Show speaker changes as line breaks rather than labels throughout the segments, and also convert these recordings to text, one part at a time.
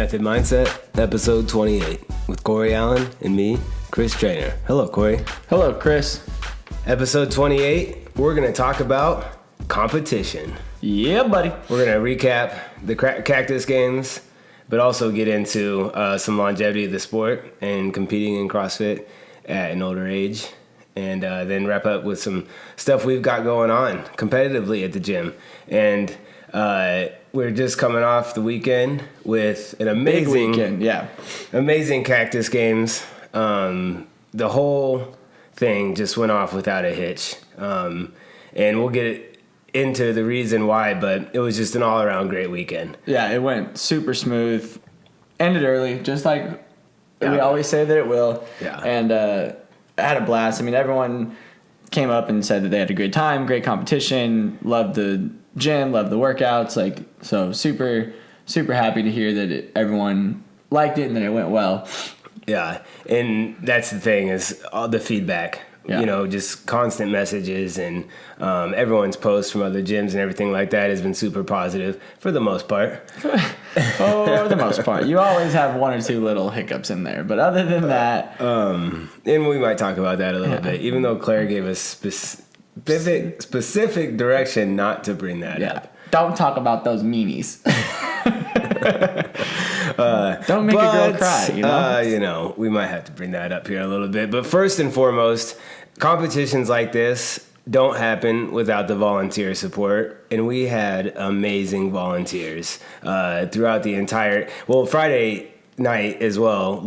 Method Mindset, episode 28, with Corey Allen and me, Chris Trainer. Hello, Corey.
Hello, Chris.
Episode 28, we're going to talk about competition.
Yeah, buddy.
We're going to recap the Cactus Games, but also get into some longevity of the sport and competing in CrossFit at an older age. And then wrap up with some stuff we've got going on competitively at the gym. And we're just coming off the weekend with an amazing
weekend,
amazing Cactus Games. The whole thing just went off without a hitch. And we'll get into the reason why, but it was just an all-around great weekend.
Yeah, it went super smooth. Ended early, just like we always say that it will.
Yeah.
And I had a blast. I mean, everyone came up and said that they had a great time, great competition, loved the gym, loved the workouts. So super, super happy to hear that everyone liked it and that it went well.
Yeah, and that's the thing is all the feedback.
Yeah.
Just constant messages and everyone's posts from other gyms and everything like that has been super positive for the most part.
For the most part. You always have one or two little hiccups in there. But other than that...
and we might talk about that a little bit, even though Claire gave us specific direction not to bring that up.
Don't talk about those meanies. Don't make a girl cry,
we might have to bring that up here a little bit. But first and foremost, competitions like this don't happen without the volunteer support. And we had amazing volunteers throughout the entire, Friday night as well,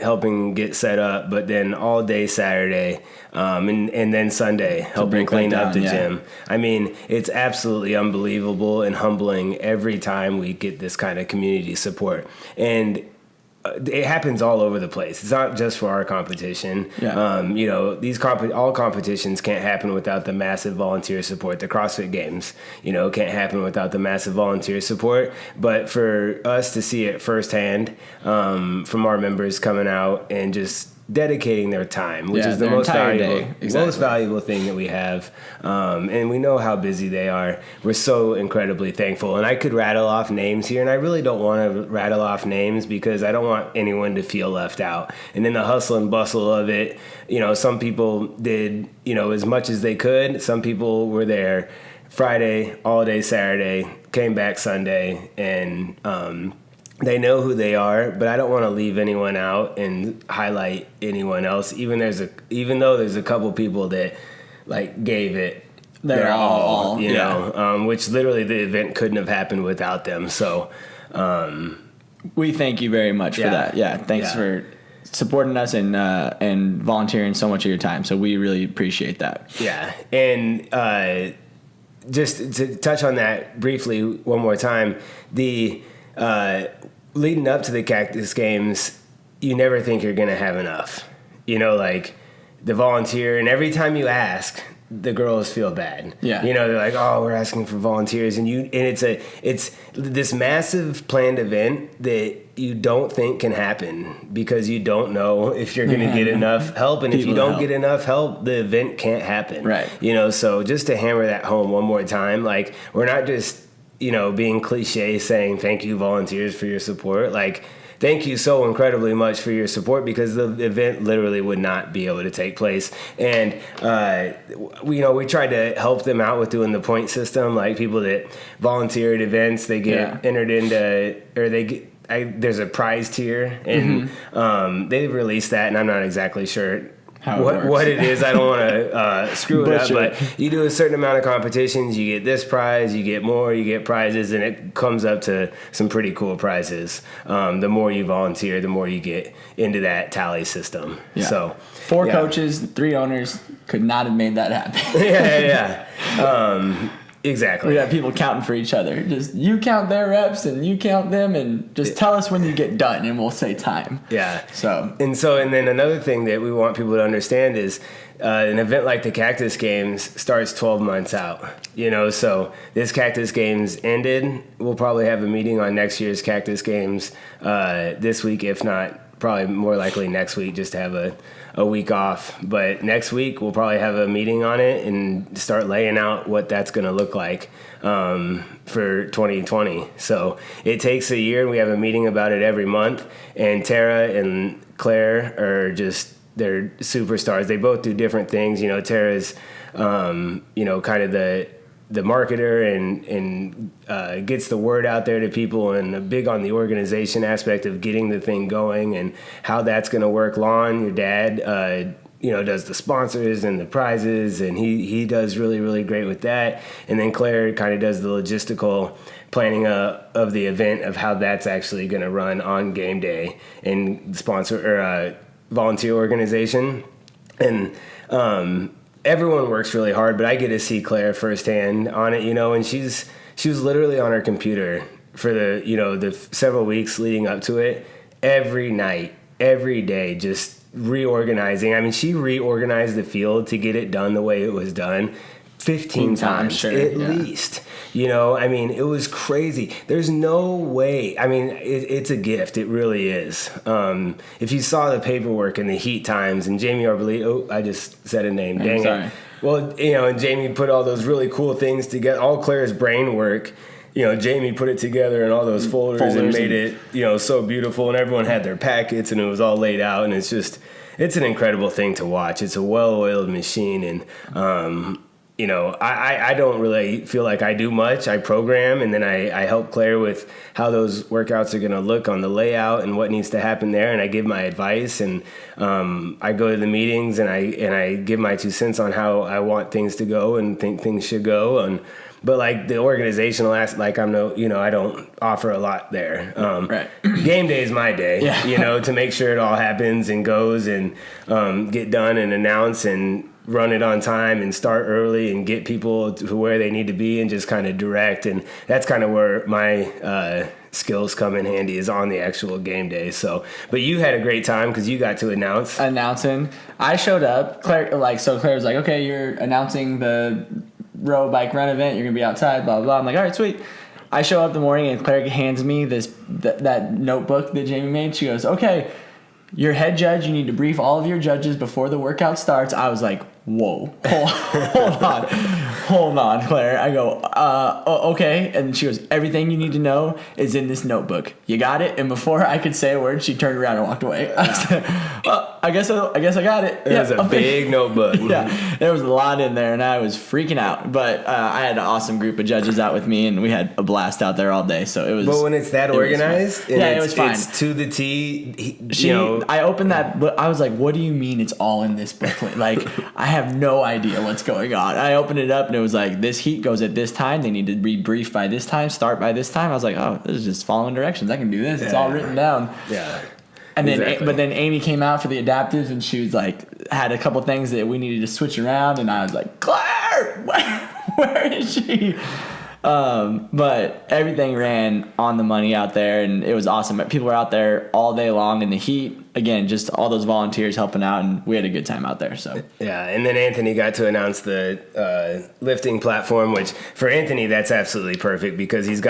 helping get set up, but then all day Saturday, and then Sunday helping clean up the gym. I mean, it's absolutely unbelievable and humbling every time we get this kind of community support. And it happens all over the place. It's not just for our competition.
Yeah.
These all competitions can't happen without the massive volunteer support. The CrossFit Games, can't happen without the massive volunteer support. But for us to see it firsthand from our members coming out and just dedicating their time, which is the most valuable thing that we have. And we know how busy they are. We're so incredibly thankful. And I could rattle off names here, and I really don't want to rattle off names because I don't want anyone to feel left out. And in the hustle and bustle of it, some people did, as much as they could. Some people were there Friday, all day Saturday, came back Sunday, and they know who they are, but I don't want to leave anyone out and highlight anyone else. Even though there's a couple people that gave it their all, which literally the event couldn't have happened without them. So
we thank you very much for that. Yeah, thanks for supporting us and volunteering so much of your time. So we really appreciate that.
Yeah, and just to touch on that briefly one more time, the leading up to the Cactus Games, you never think you're going to have enough. The volunteer, and every time you ask, the girls feel bad.
Yeah.
They're like, oh, we're asking for volunteers. And it's this massive planned event that you don't think can happen because you don't know if you're going to get enough help. And if you don't get enough help, the event can't happen.
Right.
So just to hammer that home one more time, we're not just, being cliche saying thank you volunteers for your support. Thank you so incredibly much for your support because the event literally would not be able to take place. And, we tried to help them out with doing the point system. People that volunteer at events, they get entered into, or they get, there's a prize tier, and they've released that, and I'm not exactly sure what it is. I don't want to screw it up, but you do a certain amount of competitions, you get this prize, you get more, you get prizes, and it comes up to some pretty cool prizes. The more you volunteer, the more you get into that tally system.
Yeah.
So
4 coaches, 3 owners could not have made that happen.
Yeah. Exactly.
We have people counting for each other. Just you count their reps and you count them, and just tell us when you get done, and we'll say time.
Yeah.
And
then another thing that we want people to understand is an event like the Cactus Games starts 12 months out. So this Cactus Games ended. We'll probably have a meeting on next year's Cactus Games this week, if not probably more likely next week just to have a week off. But next week we'll probably have a meeting on it and start laying out what that's going to look like for 2020. So it takes a year. We have a meeting about it every month. And Tara and Claire are just, they're superstars. They both do different things. You know, Tara's, you know, kind of the marketer and gets the word out there to people, and big on the organization aspect of getting the thing going and how that's going to work. Lon, your dad, you know, does the sponsors and the prizes, and he does really, really great with that. And then Claire kind of does the logistical planning of the event, of how that's actually going to run on game day, and sponsor or volunteer organization. And everyone works really hard, but I get to see Claire firsthand on it, you know, and she was literally on her computer for the, you know, the several weeks leading up to it, every night, every day, just reorganizing. I mean, she reorganized the field to get it done the way it was done 15 times
sure,
at least. You know, I mean, it was crazy. There's no way. I mean, it's a gift. It really is. If you saw the paperwork and the heat times, and Jamie Arbolito, I just said a name. Dang it. Well, you know, and Jamie put all those really cool things together. All Claire's brain work. You know, Jamie put it together in all those folders and made it, you know, so beautiful. And everyone had their packets, and it was all laid out. And it's just, it's an incredible thing to watch. It's a well-oiled machine. And, you know, I don't really feel like I do much. I program, and then I help Claire with how those workouts are going to look on the layout and what needs to happen there. And I give my advice, and I go to the meetings, and I give my 2 cents on how I want things to go and think things should go. But like the organizational aspect, like I don't offer a lot there.
Right.
Game day is my day, you know, to make sure it all happens and goes and get done and announce and run it on time and start early and get people to where they need to be and just kind of direct. And that's kind of where my skills come in handy, is on the actual game day. So, but you had a great time because you got to announcing.
I showed up. Claire was like, okay, you're announcing the row bike run event. You're going to be outside, blah, blah, blah. I'm like, all right, sweet. I show up in the morning, and Claire hands me that notebook that Jamie made. She goes, okay, you're head judge. You need to brief all of your judges before the workout starts. I was like, whoa, hold on, Claire. I go, okay. And she goes, everything you need to know is in this notebook. You got it? And before I could say a word, she turned around and walked away. I said, well, I guess I got it.
It was a big notebook.
Yeah, there was a lot in there, and I was freaking out. But I had an awesome group of judges out with me, and we had a blast out there all day. So it was.
But when it's that organized,
it was fine.
It's to the T.
I opened that, but I was like, "What do you mean it's all in this booklet?" Like, I have no idea what's going on. I opened it up, and it was like, "This heat goes at this time. They need to be briefed by this time. Start by this time." I was like, "Oh, this is just following directions. I can do this. It's all written down."
Yeah.
And then, but then Amy came out for the adaptives, and she was like, had a couple things that we needed to switch around, and I was like, Claire, where is she? But everything ran on the money out there, and it was awesome. People were out there all day long in the heat. Again, just all those volunteers helping out, and we had a good time out there. So
yeah, and then Anthony got to announce the lifting platform, which for Anthony, that's absolutely perfect because it's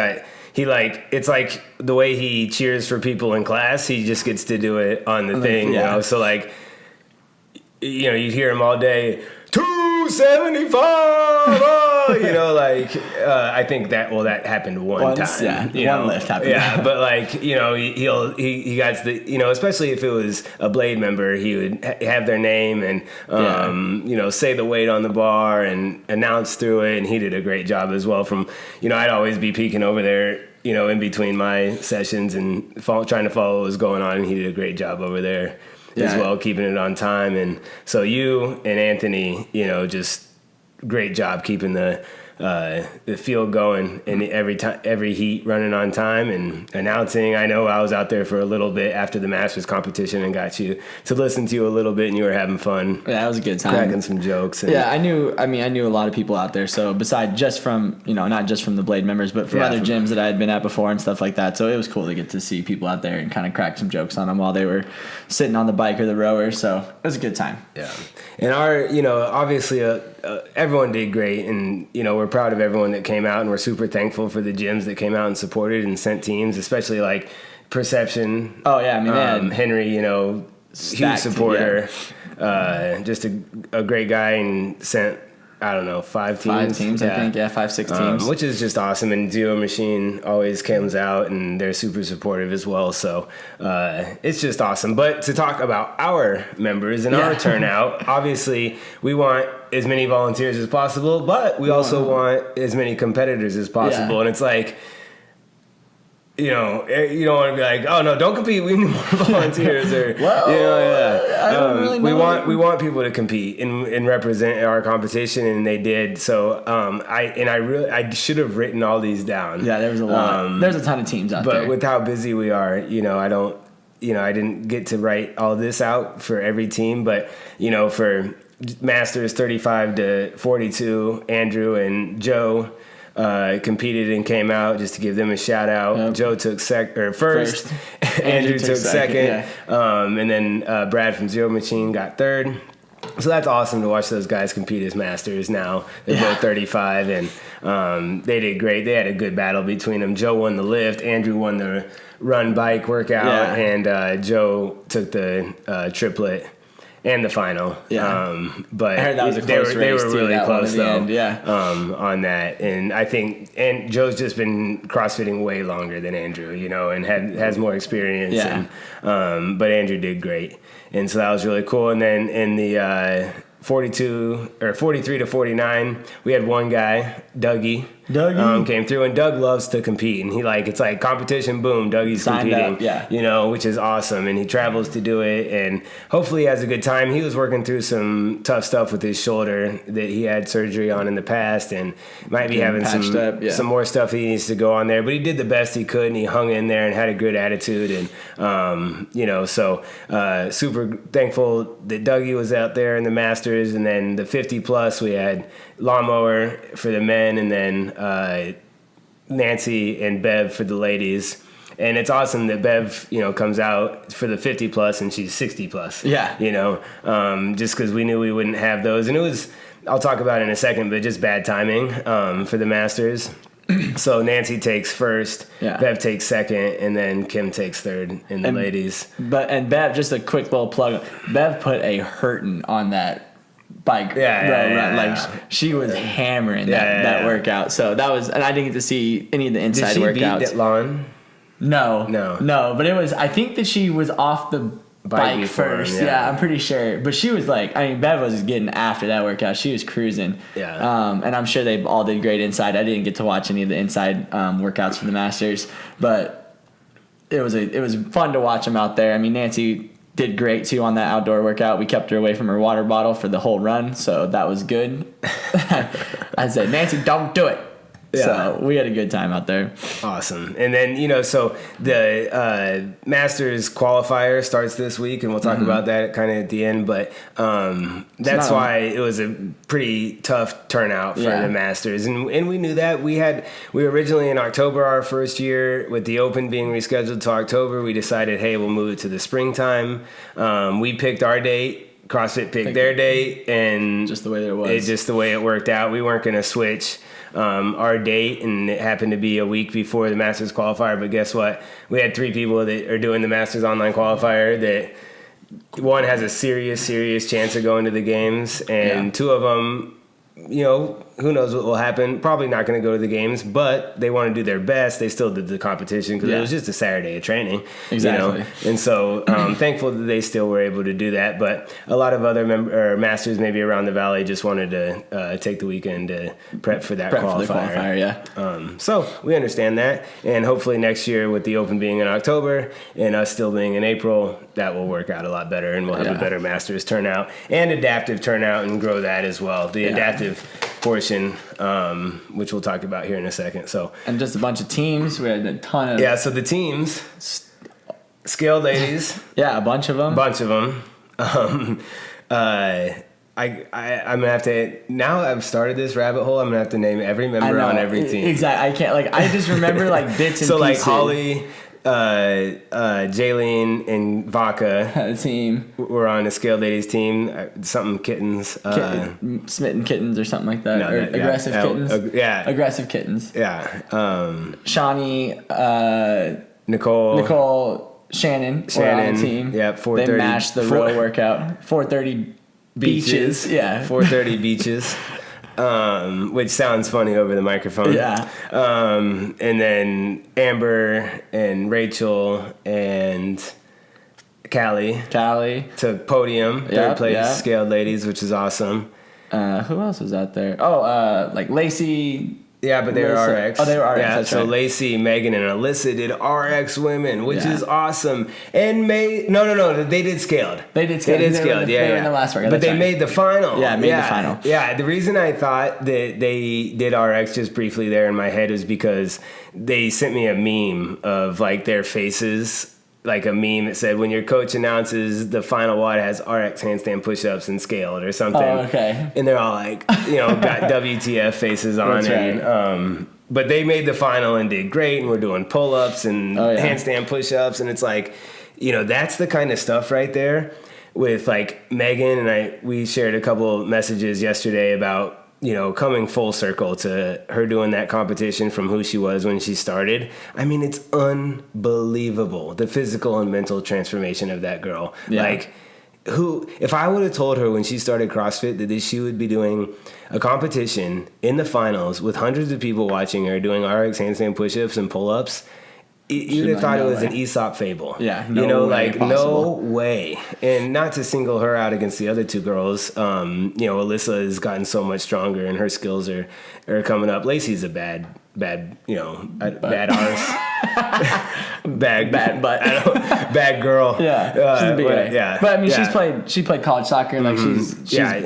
like the way he cheers for people in class, he just gets to do it on the thing, you know? So like, you know, you'd hear him all day, 275, you know, like, I think that happened one time.
Yeah, one lift happened.
Yeah, but like, you know, he got the, you know, especially if it was a Blade member, he would have their name and, you know, say the weight on the bar and announce through it. And he did a great job as well from, you know, I'd always be peeking over there, you know, in between my sessions and trying to follow what was going on. And he did a great job over there as well, keeping it on time. And so you and Anthony, you know, just great job keeping the field going and every heat running on time and announcing. I know I was out there for a little bit after the Masters competition and got you to listen to you a little bit, and you were having fun.
Yeah, that was a good time.
Cracking some jokes.
I knew a lot of people out there. So besides just from, you know, not just from the Blade members, but from other gyms that I had been at before and stuff like that. So it was cool to get to see people out there and kind of crack some jokes on them while they were sitting on the bike or the rower. So it was a good time.
Yeah. And you know, obviously everyone did great, and, you know, we're proud of everyone that came out, and we're super thankful for the gyms that came out and supported and sent teams, especially like Perception.
Oh yeah, I mean, man,
Henry, huge
Stacked,
supporter. Just a great guy, and sent, I don't know, 5 teams.
5 teams, I think. Yeah, 5, 6 teams.
Which is just awesome. And Zero Machine always comes out, and they're super supportive as well. So it's just awesome. But to talk about our members and our turnout, obviously we want as many volunteers as possible, but we also want as many competitors as possible.
Yeah.
And it's like, you don't want to be like, oh no, don't compete. We need more volunteers, or
I don't really know.
We want people to compete and represent our competition, and they did. So I should have written all these down.
Yeah, there was a lot. There's a ton of teams out there.
But with how busy we are, I didn't get to write all this out for every team. But for Masters 35 to 42, Andrew and Joe competed and came out, just to give them a shout out. Yep. Joe took first. Andrew took second. Yeah. And then Brad from Zero Machine got third. So that's awesome to watch those guys compete as masters now. They're both 35, and they did great. They had a good battle between them. Joe won the lift, Andrew won the run bike workout, and Joe took the triplet and the final. Yeah. But
I heard that was a close
they were really close though.
End,
on that. And I think Joe's just been CrossFitting way longer than Andrew, and has more experience.
Yeah.
And but Andrew did great. And so that was really cool. And then in the 43 to 49, we had one guy, Dougie. Came through, and Doug loves to compete, and it's like competition, boom, Dougie's
Signed
competing,
up,
which is awesome, and he travels to do it, and hopefully he has a good time. He was working through some tough stuff with his shoulder that he had surgery on in the past, and might be having some more stuff he needs to go on there, but he did the best he could, and he hung in there and had a good attitude, and so super thankful that Dougie was out there in the Masters. And then the 50 plus, we had Lawnmower for the men, and then Nancy and Bev for the ladies. And it's awesome that Bev, comes out for the 50 plus, and she's 60 plus.
Yeah.
Just because we knew we wouldn't have those. And it was, I'll talk about it in a second, but just bad timing for the Masters. So Nancy takes first, Bev takes second, and then Kim takes third in the ladies.
And Bev, just a quick little plug, Bev put a hurtin' on that bike run. Like she was hammering that workout. So that was, and I didn't get to see any of the inside workouts.
Did she beat Lawn?
No. But it was, I think that she was off the bike first. Yeah, I'm pretty sure. But she was Bev was getting after that workout. She was cruising.
Yeah.
And I'm sure they all did great inside. I didn't get to watch any of the inside workouts for the Masters, but it was fun to watch them out there. I mean, Nancy did great too on that outdoor workout. We kept her away from her water bottle for the whole run, so that was good. I said, Nancy, don't do it. Yeah. So we had a good time out there.
Awesome. And then, so the Masters qualifier starts this week, and we'll talk about that kind of at the end. But that's why it was a pretty tough turnout for the Masters. And we knew that. We were originally in October, our first year, with the Open being rescheduled to October. We decided, hey, we'll move it to the springtime. We picked our date. CrossFit picked their date. And
just the way that it was.
It's just the way it worked out. We weren't going to switch our date, and it happened to be a week before the Masters qualifier. But guess what? We had 3 people that are doing the Masters online qualifier that one has a serious chance of going to the games, and 2 of them, who knows what will happen. Probably not going to go to the games, but they want to do their best. They still did the competition because it was just a Saturday of training.
Exactly.
And so thankful that they still were able to do that. But a lot of other Masters maybe around the valley just wanted to take the weekend to prep for that qualifier. So we understand that. And hopefully next year, with the Open being in October and us still being in April, that will work out a lot better, and we'll have a better Masters turnout and adaptive turnout, and grow that as well. The adaptive portion, which we'll talk about here in a second. So, and
just a bunch of teams. We had a ton of
so the teams, Scaled ladies,
a bunch of them.
I'm gonna have to, now I've started this rabbit hole, I'm gonna have to name every member on every team.
Exactly. I can't, I just remember bits and
so
pieces.
So Holly, Jaylene and Vaca
team
were on a Scaled Ladies team, something Kittens,
Smitten Kittens or something like that, Aggressive Kittens.
Aggressive
Kittens.
Yeah.
Shawnee, Nicole, Shannon were on the team.
Yep, 4:30.
They mashed the row workout. 4:30 beaches. Yeah.
4:30 beaches. Which sounds funny over the microphone.
Yeah.
And then Amber and Rachel and Callie took podium, third place, scaled ladies, which is awesome.
Who else was out there? Oh, like Lacey.
Yeah, but they were RX.
Oh, they were RX.
Yeah,
that's
so
right.
Lacey, Megan, and Alyssa did RX women, which is awesome. And no, they did scaled. They were in the last workout.
But
they made the final.
Yeah, made the final.
Yeah, the reason I thought that they did RX just briefly there in my head was because they sent me a meme of like their faces. Like a meme that said, when your coach announces the final WOD has RX handstand push-ups and scaled or something.
Oh, okay.
And they're all like, got WTF faces on.
That's
and
right.
But they made the final and did great, and we're doing pull-ups and handstand push-ups, and it's like, that's the kind of stuff right there with like Megan and we shared a couple messages yesterday about coming full circle to her doing that competition from who she was when she started. I mean, it's unbelievable, the physical and mental transformation of that girl. Yeah. Like, if I would have told her when she started CrossFit that she would be doing a competition in the finals with hundreds of people watching her doing RX handstand push-ups and pull-ups, you'd have thought it was an Aesop fable.
Yeah,
no way. And not to single her out against the other two girls. Alyssa has gotten so much stronger and her skills are coming up. Lacey's a bad arse. bad girl.
Yeah, she's a big A.
Yeah,
but I mean, she played college soccer. Like she's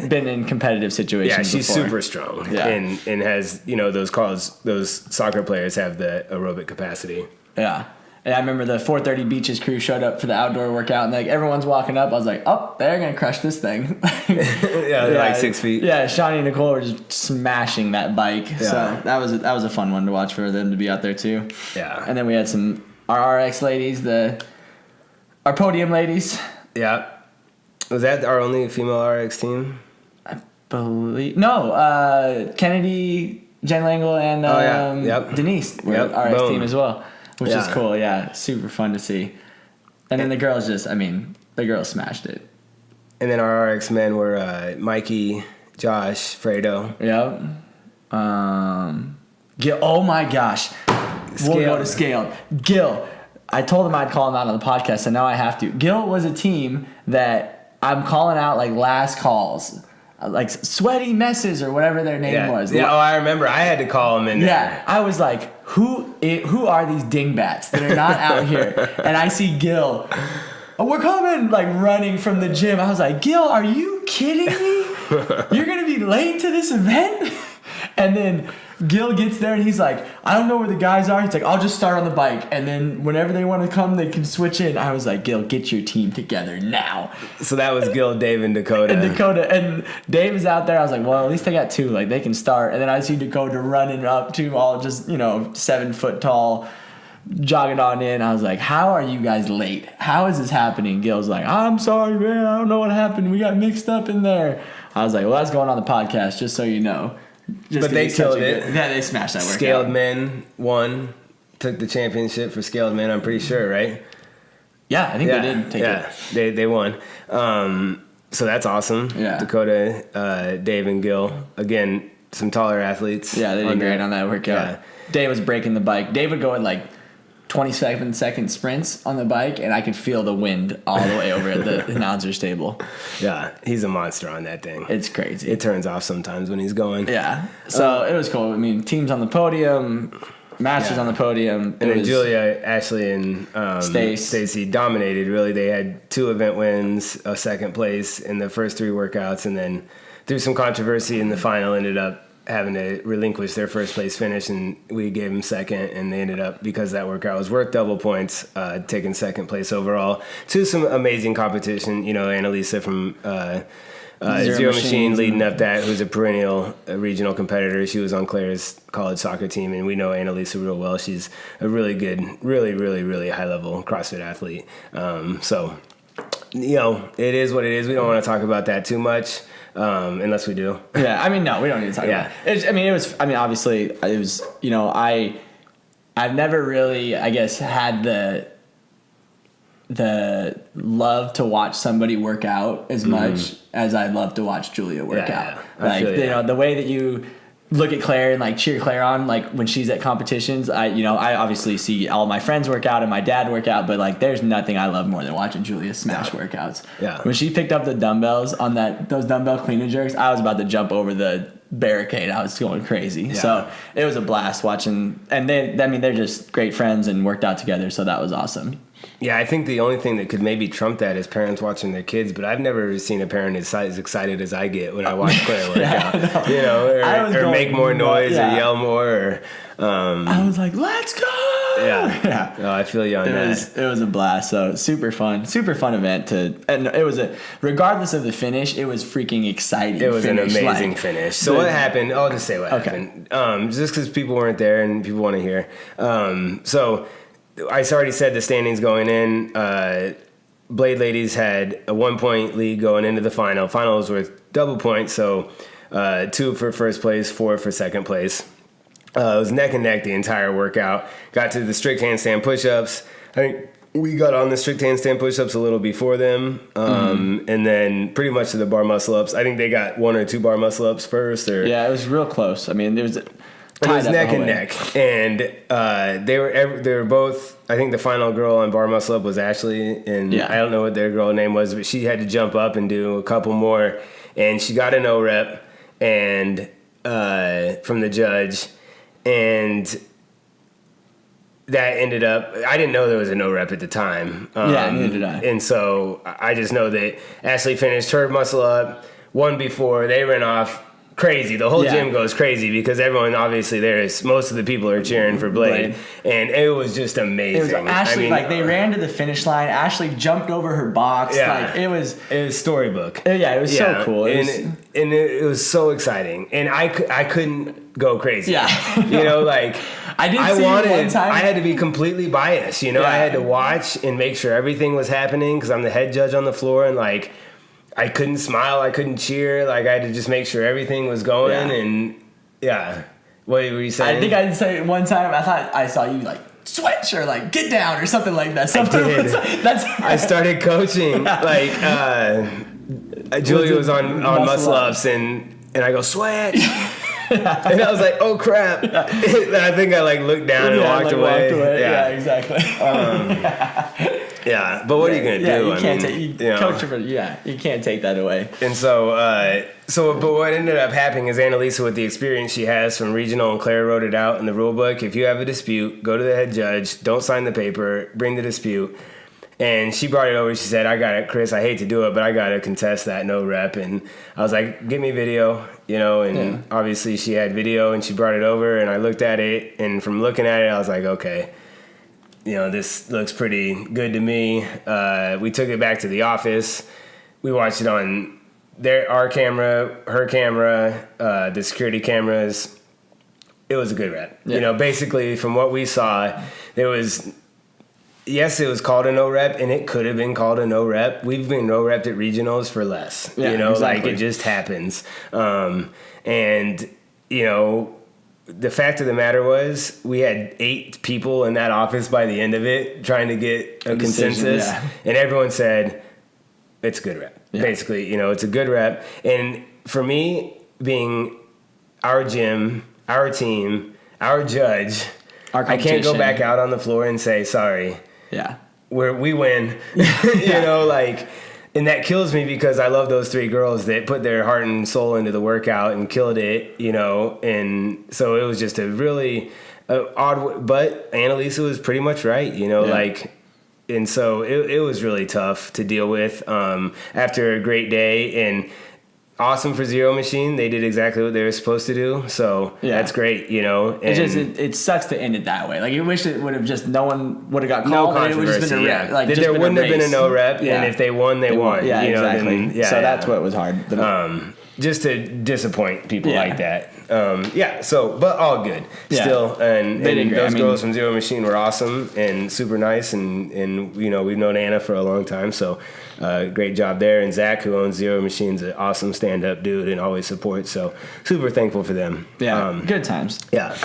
been in competitive situations.
Yeah, she's
before.
super strong. Yeah. and has those soccer players have the aerobic capacity.
Yeah. And I remember the 4:30 Beaches crew showed up for the outdoor workout, and like everyone's walking up. I was like, "Oh, they're gonna crush this thing."
They're like 6 feet.
Yeah, Shawnee and Nicole were just smashing that bike. Yeah. So that was a fun one to watch for them to be out there too.
Yeah.
And then we had our RX ladies, our podium ladies.
Yeah. Was that our only female RX team?
I believe Kennedy, Jen Langle, and Denise were RX team as well. Which is cool, yeah. Super fun to see. And then the girls the girls smashed it.
And then our RX men were Mikey, Josh, Fredo.
Yep. Gil, oh my gosh. We'll go to Scaled. Gil, I told him I'd call him out on the podcast, so now I have to. Gil was a team that I'm calling out like last calls. Like Sweaty Messes or whatever their name was.
Yeah, I remember. I had to call them in there.
Yeah, I was like, who are these dingbats that are not out here? And I see Gil, we're coming, like running from the gym. I was like, Gil, are you kidding me? You're going to be late to this event? And then Gil gets there and he's like, I don't know where the guys are. He's like, I'll just start on the bike. And then whenever they want to come, they can switch in. I was like, Gil, get your team together now.
So that was Gil, Dave, and Dakota.
And Dave is out there. I was like, well, at least they got two. Like, they can start. And then I see Dakota running up to all just, 7 foot tall, jogging on in. I was like, how are you guys late? How is this happening? Gil's like, I'm sorry, man. I don't know what happened. We got mixed up in there. I was like, well, that's going on the podcast, just so you know.
But they killed it.
Yeah, they smashed that workout.
Scaled men won, took the championship for scaled men, I'm pretty sure, right?
Yeah, I think they did take it.
Yeah, they won. So that's awesome.
Yeah.
Dakota, Dave, and Gil. Again, some taller athletes.
Yeah, they did great on that workout. Yeah. Dave was breaking the bike. Dave would go in like 27-second sprints on the bike, and I could feel the wind all the way over at the announcer's table.
Yeah, he's a monster on that thing.
It's crazy.
It turns off sometimes when he's going.
Yeah. So it was cool. I mean, teams on the podium, masters on the podium.
And then Julia, Ashley, and Stacy dominated, really. They had 2 event wins, a second place in the first 3 workouts, and then through some controversy in the final ended up having to relinquish their first place finish, and we gave them second, and they ended up, because that workout was worth double points, taking second place overall to some amazing competition. Annalisa from Zero Machine leading up that, who's a perennial regional competitor. She was on Claire's college soccer team, and we know Annalisa real well. She's a really good, really, really, really high level CrossFit athlete. So it is what it is. We don't want to talk about that too much. Unless we do.
Yeah, no, we don't need to talk about it. Obviously, it was, I've never really, I guess, had the love to watch somebody work out as much as I love to watch Julia work out. Like, you know, the way that you look at Claire and like cheer Claire on, like when she's at competitions, I obviously see all my friends work out and my dad work out, but like there's nothing I love more than watching Julia smash workouts.
Yeah.
When she picked up the dumbbells on those dumbbell clean and jerks, I was about to jump over the barricade. I was going crazy. Yeah. So it was a blast watching, and they're just great friends and worked out together. So that was awesome.
Yeah, I think the only thing that could maybe trump that is parents watching their kids, but I've never seen a parent as excited as I get when I watch Claire work out. You know, or make more noise or yell more. Or,
I was like, let's go!
Yeah. Oh, I feel you on that.
It was a blast. So super fun event and it was regardless of the finish, it was freaking exciting.
It was an amazing finish. So what happened? I'll just say what happened. Just because people weren't there and people want to hear. So I already said the standings going in. Blade Ladies had a 1-point lead going into the final. Final was worth double points, so 2 for first place, 4 for second place. It was neck and neck the entire workout. Got to the strict handstand push-ups. I think we got on the strict handstand push-ups a little before them, and then pretty much to the bar muscle-ups. I think they got 1 or 2 bar muscle-ups first.
Yeah, it was real close. I mean, there was...
It was neck and neck, and they were both. I think the final girl on bar muscle up was Ashley, and I don't know what their girl name was, but she had to jump up and do a couple more, and she got a no rep, and from the judge, and that ended up. I didn't know there was a no rep at the time.
Neither did I.
And so I just know that Ashley finished her muscle up one before they ran off. Crazy. The whole gym goes crazy because everyone, obviously, most of the people are cheering for Blade. And it was just amazing.
It was Ashley, they ran to the finish line. Ashley jumped over her box.
Yeah.
Like, it was
storybook.
Yeah, it was so cool.
It was so exciting. And I couldn't go crazy.
Yeah.
You know, like,
I one time.
I had to be completely biased. You know, I had to watch and make sure everything was happening because I'm the head judge on the floor, and like, I couldn't smile, I couldn't cheer, like I had to just make sure everything was going, and what were you saying?
I think I did say one time, I thought I saw you like switch or like get down or something like that.
I did. I started coaching, like Julia was on muscle ups, and I go switch. And I was like, "Oh crap!" And I think I like looked down and walked away.
Yeah, exactly.
Yeah, but what are you gonna do?
You can't you can't take that away.
And so, but what ended up happening is Annalisa, with the experience she has from regional, and Claire wrote it out in the rule book. If you have a dispute, go to the head judge. Don't sign the paper. Bring the dispute. And she brought it over. She said, "I got it, Chris. I hate to do it, but I got to contest that no rep." And I was like, "Give me video," you know. And obviously, she had video, and she brought it over. And I looked at it, and from looking at it, I was like, "Okay, you know, this looks pretty good to me." We took it back to the office. We watched it on our camera, her camera, the security cameras. It was a good rep. Yeah. You know, basically, from what we saw, there was. Yes, it was called a no rep, and it could have been called a no rep. We've been no repped at regionals for less. You know, exactly. Like it just happens. And, you know, the fact of the matter was we had 8 people in that office by the end of it trying to get a consensus. And everyone said, it's a good rep. Yeah. Basically, you know, it's a good rep. And for me, being our gym, our team, our judge, I can't go back out on the floor and say, sorry.
Yeah.
We win. You know, like, and that kills me because I love those 3 girls that put their heart and soul into the workout and killed it, you know, and so it was just a really odd, but Annalisa was pretty much right, you know, like, and so it was really tough to deal with after a great day, and awesome for Zero Machine. They did exactly what they were supposed to do, so that's great, you know. And
it sucks to end it that way. Like, you wish it would have just no one would have got called.
No controversy.
Just been
there wouldn't have been a no rep, and if they won, they won.
Yeah,
you know,
exactly.
Then,
so that's what was hard.
Just to disappoint people like that. So, but all good still. And those girls from Zero Machine were awesome and super nice. And you know, we've known Anna for a long time. So great job there. And Zach, who owns Zero Machine's an awesome stand-up dude and always supports. So super thankful for them.
Yeah, good times.
Yeah.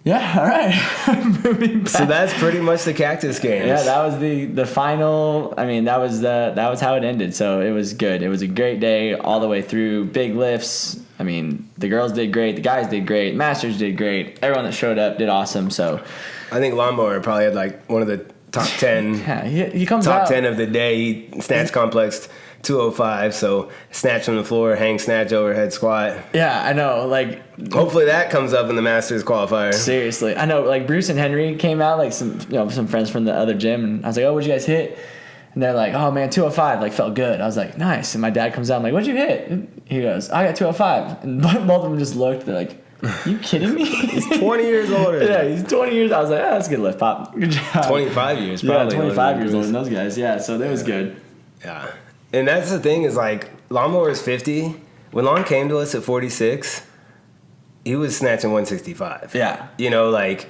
Yeah, all right. Moving back.
So that's pretty much the Cactus Games.
Yeah, that was the final. I mean, that was how it ended. So it was good. It was a great day all the way through. Big lifts. I mean, the girls did great. The guys did great. Masters did great. Everyone that showed up did awesome. So
I think Lawnmower probably had like one of the top 10.
yeah, he comes
Top
out.
10 of the day. He snatch complex 205. So snatch from the floor, hang snatch, overhead squat.
Yeah, I know. Like,
Hopefully that comes up in the Masters qualifier.
seriously, I know. Like Bruce and Henry came out, like some friends from the other gym, and I was like, "Oh, what'd you guys hit?" And they're like, "Oh man, 205, like felt good." I was like, "Nice." And my dad comes out, I'm like, "What'd you hit?" And he goes, "I got 205." And both of them just looked. They're like, "You kidding me?"
He's 20 years older.
Yeah, he's 20 years. I was like, "Oh, that's a good lift, Pop. Good job."
25 years,
Yeah,
probably.
25 years older than those guys. Yeah, so that was good.
Yeah. And that's the thing is like, Lawnmower is 50. When Lon came to us at 46, he was snatching 165.
Yeah.
You know, like,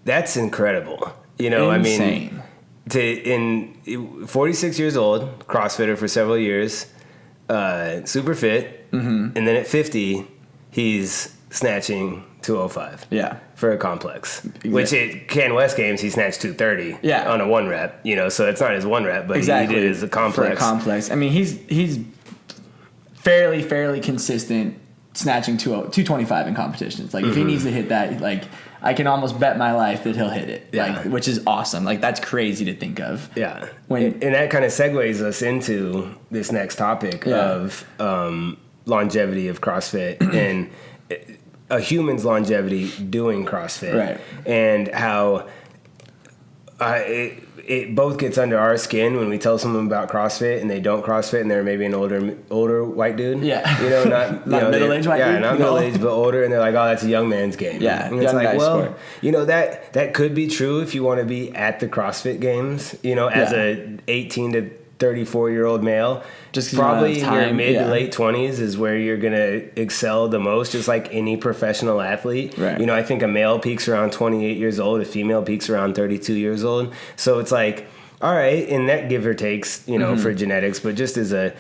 that's incredible. You know,
Insane.
I mean, 46 years old, CrossFitter for several years, super fit, and then at 50, he's snatching 205.
Yeah.
For a complex, which at Can West Games he snatched 230.
Yeah.
On a 1 rep, you know, so it's not his 1 rep, but
Exactly.
he did it as a complex.
For a complex. I mean, he's fairly consistent snatching 225 in competitions. Like, if he needs to hit that, like, I can almost bet my life that he'll hit it.
Yeah.
Like, which is awesome. Like, that's crazy to think of.
Yeah.
When-
And that kind of segues us into this next topic
Yeah.
of longevity of CrossFit and a human's longevity doing CrossFit.
Right.
And how it both gets under our skin when we tell someone about CrossFit and they don't CrossFit and they're maybe an older white dude.
Yeah.
You know, not,
Not middle-aged white dude?
Yeah, not
No.
middle-aged, but older. And they're like, oh, that's a young man's game.
Yeah,
And it's
young
like,
guy's
well,
sport.
you know, that could be true if you want to be at the CrossFit Games, you know, as
Yeah.
a 18 to 34-year-old male.
Just 'cause you don't
probably
have
in your
time,
mid
yeah.
to late 20s is where you're going to excel the most, just like any professional athlete.
Right.
You know, I think a male peaks around 28 years old, a female peaks around 32 years old. So it's like, all right, and that give or takes, you know, for genetics, but just as a,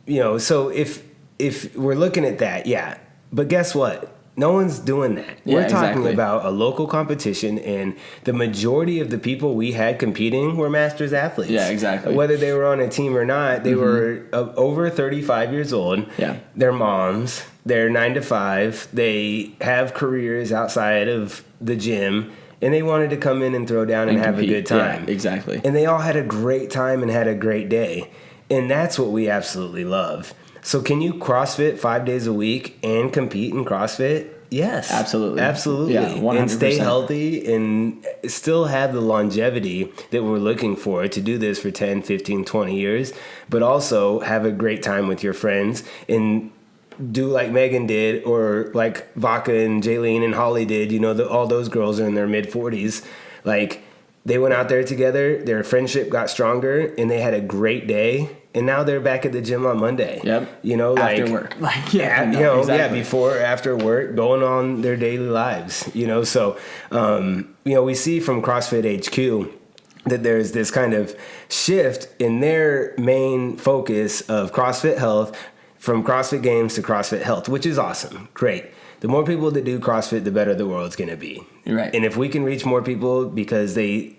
you know, so if we're looking at that, yeah. But guess what? No one's doing that.
Yeah,
We're talking
exactly.
about a local competition, and the majority of the people we had competing were masters athletes.
Yeah, exactly.
Whether they were on a team or not, they were over 35 years old.
Yeah.
They're moms. They're 9 to 5. They have careers outside of the gym, and they wanted to come in and throw down and have
compete.
a good time.
Yeah, exactly.
And they all had a great time and had a great day. And that's what we absolutely love. So can you CrossFit 5 days a week and compete in CrossFit? Yes.
Absolutely.
Absolutely.
Yeah, 100%.
And stay healthy and still have the longevity that we're looking for to do this for 10, 15, 20 years, but also have a great time with your friends and do like Megan did, or like Vaca and Jaylene and Holly did. You know, all those girls are in their mid 40s. Like, they went out there together, their friendship got stronger, and they had a great day. And now they're back at the gym on Monday.
Yep.
You know,
After
like
work. Like, yeah,
you
no,
know,
exactly.
yeah, before, after work, going on their daily lives. You know, so you know, we see from CrossFit HQ that there's this kind of shift in their main focus of CrossFit Health, from CrossFit Games to CrossFit Health, which is awesome. Great. The more people that do CrossFit, the better the world's going to be.
You're right.
And if we can reach more people because they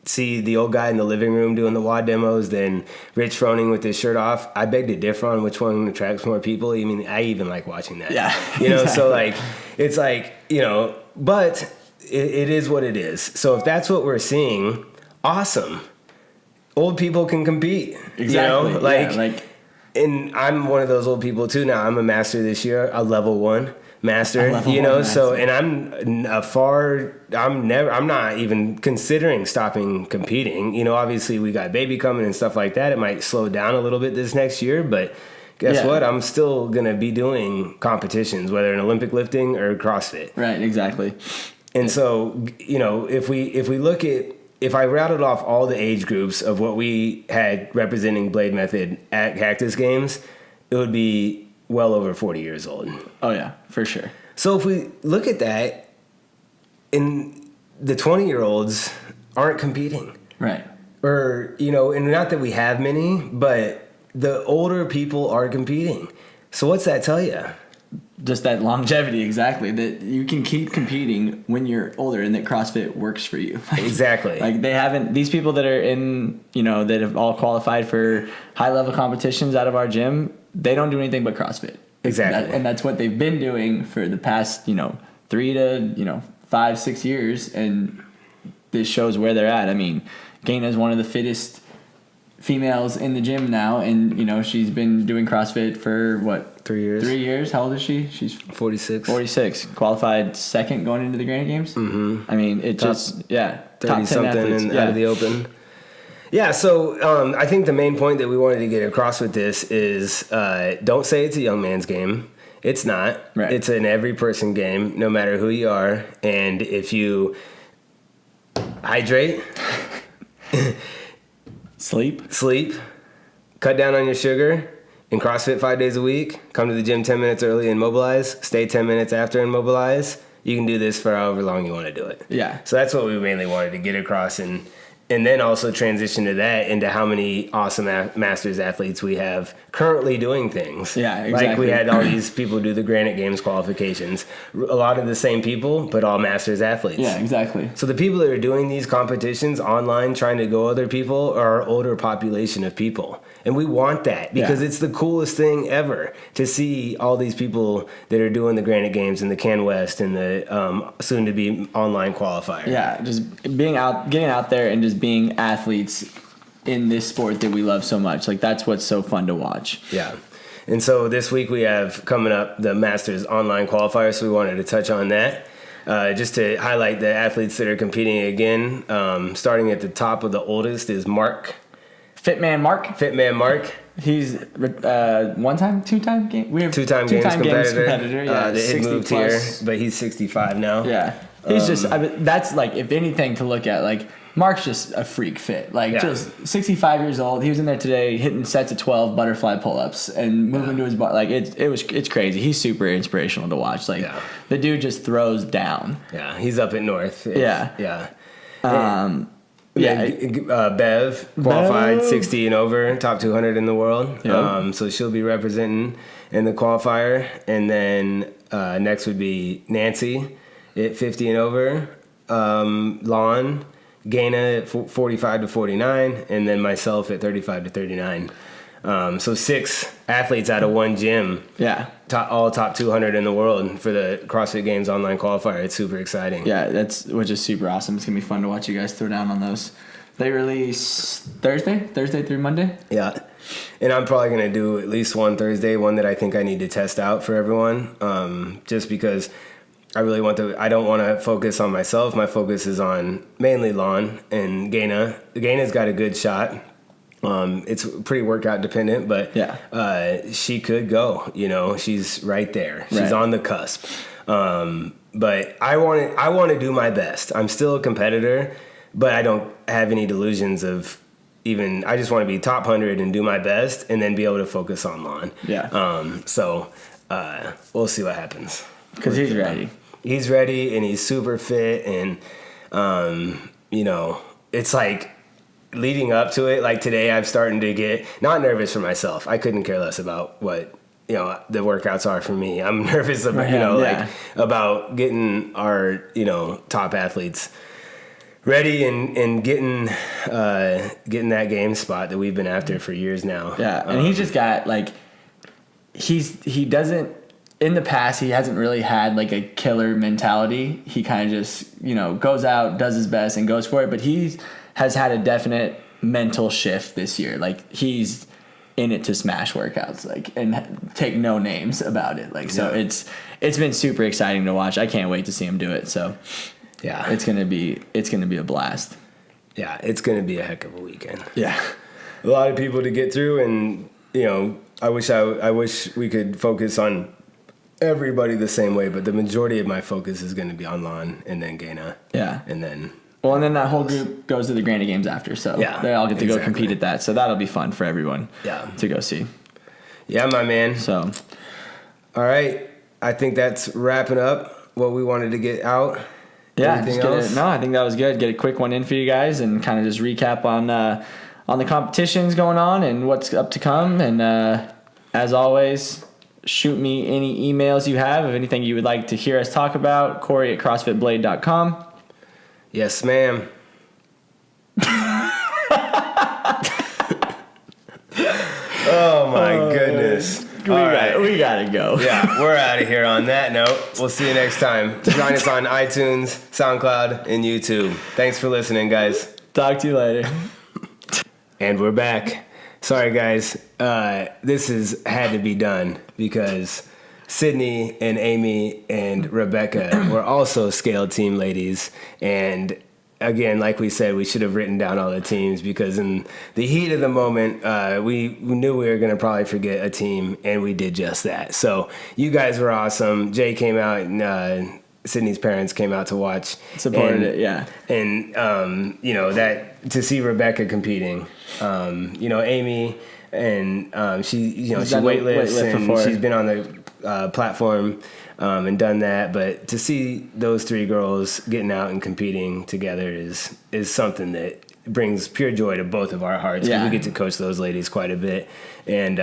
see the old guy in the living room doing the WOD demos than Rich Froning with his shirt off, I beg to differ on which one attracts more people. I mean, I even like watching that.
Yeah,
You know, so
exactly.
like, it's like, you know, but it is what it is. So if that's what we're seeing, awesome. Old people can compete.
Exactly.
You know, like,
yeah, like,
and I'm one of those old people too now. I'm a master this year, a level 1 master,
A level
you
1
know, so,
master.
and I'm not even considering stopping competing. You know, obviously we got baby coming and stuff like that. It might slow down a little bit this next year, but guess
Yeah.
what? I'm still going to be doing competitions, whether in Olympic lifting or CrossFit.
right, exactly.
And so, you know, if we look at, if I rattled off all the age groups of what we had representing Blade Method at Cactus Games, it would be well over 40 years old.
Oh, yeah, for sure.
So if we look at that, and the 20-year-olds aren't competing.
Right.
Or, you know, and not that we have many, but the older people are competing. So what's that tell you?
just that longevity, exactly, that you can keep competing when you're older and that CrossFit works for you.
Exactly.
Like they haven't, these people that are in, that have all qualified for high level competitions out of our gym, they don't do anything but CrossFit.
Exactly.
And that's what they've been doing for the past, 3 to, 5, 6 years. And this shows where they're at. I mean, Gaina is one of the fittest females in the gym now. And, she's been doing CrossFit for what?
3 years.
3 years. How old is she? She's
46.
46. Qualified second going into the Granite Games.
Mm-hmm.
I mean, it just, yeah.
30 something out of the open. Yeah, so I think the main point that we wanted to get across with this is don't say it's a young man's game. It's not.
Right.
It's an every person game, no matter who you are. And if you hydrate,
sleep,
cut down on your sugar, and CrossFit 5 days a week, come to the gym 10 minutes early and mobilize, stay 10 minutes after and mobilize, you can do this for however long you want to do it.
Yeah.
So that's what we mainly wanted to get across, and then also transition to that into how many awesome masters athletes we have currently doing things.
Yeah, exactly.
Like we had all these people do the Granite Games qualifications. A lot of the same people, but all masters athletes.
Yeah, exactly.
So the people that are doing these competitions online trying to go other people are our older population of people. And we want that because it's the coolest thing ever to see all these people that are doing the Granite Games and the Can West and the soon-to-be online qualifier.
Yeah, just getting out there and just being athletes in this sport that we love so much. Like, that's what's so fun to watch.
Yeah. And so this week we have coming up the Masters online qualifier, so we wanted to touch on that. Just to highlight the athletes that are competing again, starting at the top of the oldest is Mark.
Fitman Mark. He's two-time game. We have
two-time games competitor.
Yeah,
he moved here, but he's 65 now.
Yeah, he's that's like, if anything to look at. Like, Mark's just a freak fit. Like, just 65 years old. He was in there today hitting sets of 12 butterfly pull-ups and moving to his bar. Like, it's crazy. He's super inspirational to watch. Like, the dude just throws down.
Yeah, he's up at North.
Yeah.
Bev qualified 60 and over, top 200 in the world.
Yep.
So she'll be representing in the qualifier. And then next would be Nancy at 50 and over, Lon, Gaina at 45 to 49, and then myself at 35 to 39. So 6 athletes out of one gym.
Yeah.
All top 200 in the world for the CrossFit Games online qualifier. It's super exciting.
Yeah, which is super awesome. It's going to be fun to watch you guys throw down on those. They release Thursday through Monday?
Yeah. And I'm probably going to do at least one Thursday, one that I think I need to test out for everyone, just because I really I don't want to focus on myself. My focus is on mainly Lon and Gaina. Gaina's got a good shot. It's pretty workout dependent, but she could go. She's right there. She's on the cusp. But I want to do my best. I'm still a competitor, but I don't have any delusions of even. I just want to be top 100 and do my best, and then be able to focus on Lon.
Yeah.
So we'll see what happens.
Because he's ready.
He's ready, and he's super fit, and it's like, leading up to it, like today, I'm starting to get not nervous for myself. I couldn't care less about what the workouts are for me. I'm nervous about about getting our top athletes ready and getting that game spot that we've been after for years now.
Yeah, and he's just got like he doesn't. In the past, he hasn't really had like a killer mentality. He kind of just goes out, does his best, and goes for it. But he has had a definite mental shift this year. Like, he's in it to smash workouts, like, and take no names about it. Like, so it's been super exciting to watch. I can't wait to see him do it. So
yeah,
it's gonna be a blast.
Yeah, it's gonna be a heck of a weekend.
Yeah,
a lot of people to get through, and I wish we could focus on everybody the same way, but the majority of my focus is going to be on Lon and then Gaina.
Yeah,
and then.
Well, and then that whole group goes to the Granite Games after, so they all get to go compete at that. So that'll be fun for everyone to go see. Yeah,
my man.
So,
all right. I think that's wrapping up what we wanted to get out.
Yeah. I think that was good. Get a quick one in for you guys and kind of just recap on the competitions going on and what's up to come. And as always, shoot me any emails you have of anything you would like to hear us talk about. Corey at CrossFitBlade.com.
Yes, ma'am. Oh my goodness.
We gotta go.
Yeah, we're out of here on that note. We'll see you next time. Join us on iTunes, SoundCloud, and YouTube. Thanks for listening, guys.
Talk to you later.
And we're back. Sorry, guys. This has had to be done because Sydney and Amy and Rebecca were also scale team ladies. And again, like we said, we should have written down all the teams because in the heat of the moment, we knew we were going to probably forget a team, and we did just that. So you guys were awesome. Jay came out, and Sydney's parents came out to watch.
Supported it, yeah.
And, that to see Rebecca competing, Amy, and she weightlifts, and she's been on the platform and done that. But to see those three girls getting out and competing together is something that brings pure joy to both of our hearts.
Yeah.
We get to coach those ladies quite a bit, and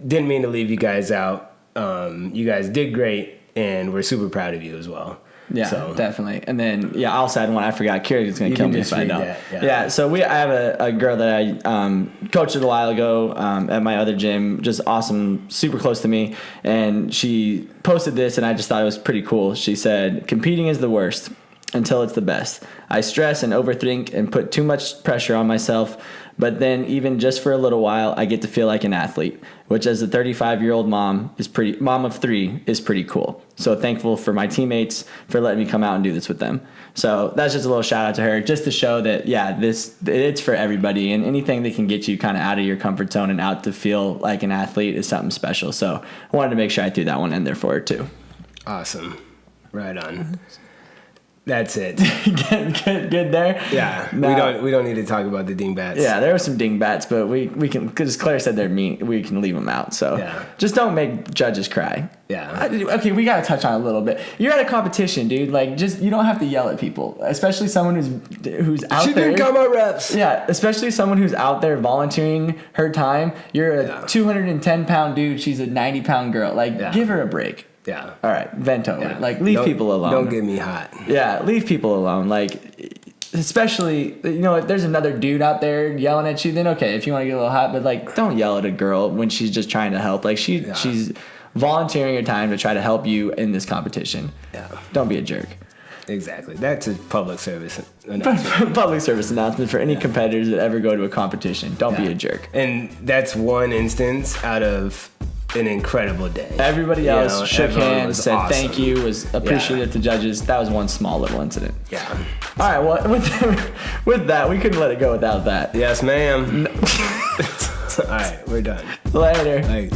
didn't mean to leave you guys out. You guys did great, and we're super proud of you as well.
Yeah,
so.
Definitely. And then, I'll add one I forgot. Kira's going to kill me if I don't. So I have a girl that I coached a while ago at my other gym, just awesome, super close to me. And she posted this, and I just thought it was pretty cool. She said, "Competing is the worst until it's the best. I stress and overthink and put too much pressure on myself. But then even just for a little while, I get to feel like an athlete, which as a 35-year-old mom of three is pretty cool. So thankful for my teammates for letting me come out and do this with them." So that's just a little shout out to her, just to show that, it's for everybody, and anything that can get you kind of out of your comfort zone and out to feel like an athlete is something special. So I wanted to make sure I threw that one in there for her too.
Awesome. Right on. That's it.
good there.
Yeah,
No.
we don't need to talk about the dingbats.
Yeah, there were some dingbats, but we can, because Claire said they're mean, we can leave them out. So just don't make judges cry.
Yeah.
Okay, we gotta touch on it a little bit. You're at a competition, dude. Like, you don't have to yell at people, especially someone who's out there.
She didn't come out reps.
Yeah, especially someone who's out there volunteering her time. You're a 210-pound dude. She's a 90-pound girl. Like, give her a break.
Yeah.
All right, vent over it. Like, leave people alone.
Don't get me hot.
Yeah, leave people alone. Like, especially, if there's another dude out there yelling at you, then okay, if you want to get a little hot, but like, don't yell at a girl when she's just trying to help. Like, she's volunteering her time to try to help you in this competition.
Yeah.
Don't be a jerk.
Exactly. That's a public service announcement.
Public service announcement for any competitors that ever go to a competition. Don't be a jerk.
And that's one instance out of an incredible day.
Everybody else shook hands, said
awesome.
Thank you, was appreciative to judges. That was one small little incident.
Yeah.
All right, well, with that, we couldn't let it go without that.
Yes, ma'am. All right, we're done.
Later.
Like,